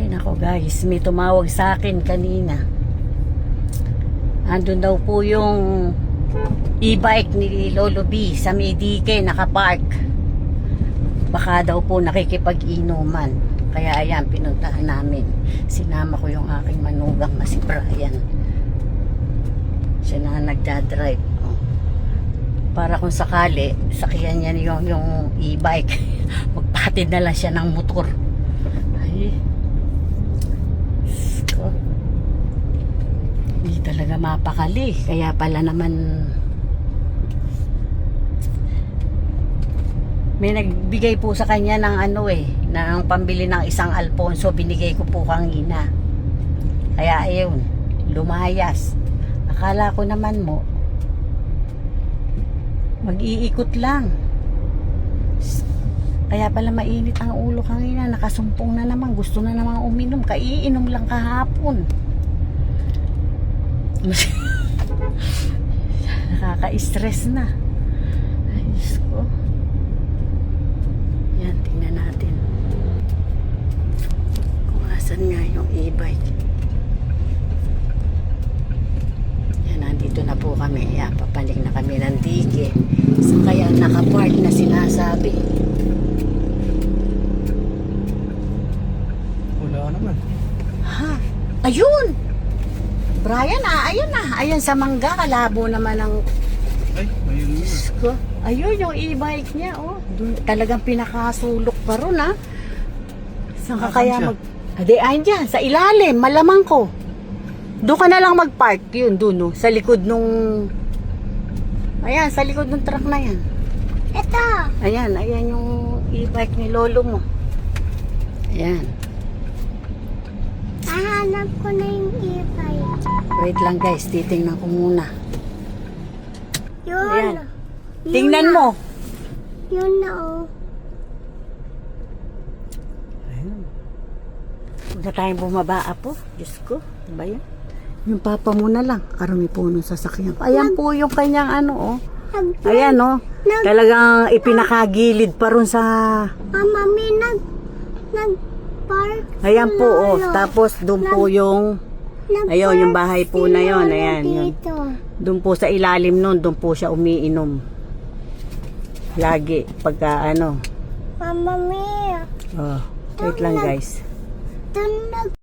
Ay nako guys, may tumawag sa akin kanina. Andun daw po yung e-bike ni Lolo B sa Medike, nakapark. Baka daw po nakikipag-inuman. Kaya ayan, pinuntahan namin. Sinama ko yung aking manugang na si Brian. Siya na nagdadrive. Oh. Para kung sakali, sakyan niya yung e-bike. Magpatid na lang siya ng motor. Ay. Sko. Hindi talaga mapakali. Kaya pala naman may nagbigay po sa kanya ng ng pambili ng isang Alfonso, binigay ko po kanina. Kaya ayun, lumayas. Akala ko naman mo mag-iikot lang. Kaya pala mainit ang ulo kanina, nakasumpong na naman, gusto na naman uminom, kaiinom lang kahapon. Nakaka-stress na. Ay, Diyos ko. Yan, tingnan natin kung asan nga yung e-bike. Yan, nandito na po kami. Yan, papalig na kami ng Dike. So, kaya nakapark na sinasabi. Wala naman. Ha? Ayun! Brian, ayun na. Ayun sa mangga, kalabo naman ang Ay, ayun na. ko. Ayun yung e-bike niya, oh. Dun, talagang pinakasulok pa ron, ha. Saan ka kaya siya? ayun dyan, sa ilalim, malamang ko. Doon ka na lang mag-park, yun, doon, oh. Sa likod nung... Ayan, sa likod nung truck na yan. Ito. Ayan yung e-bike ni Lolo mo. Ayan. Nahanap ko na yung e-bike. Wait lang guys, titingnan ko muna. Yun. Ayan. Yun Tingnan na. mo. Yun na, oh. Ayun. Huwag na tayong bumaba po. Diyos ko. Ano ba yan? Yung papa mo na lang. Karami po ng sasakyan. Ayan po yung kanyang oh. Ayan, oh. Talagang ipinakagilid pa ron sa... Mami, nag-park. Ayan po, oh. Lolo. Tapos doon po yung... Ayun, yung bahay po na yon. Ayan, yun. Dito. Doon po sa ilalim nun, doon po siya umiinom. Lagi. Pagka Mama, Oh, wait lang guys. Doon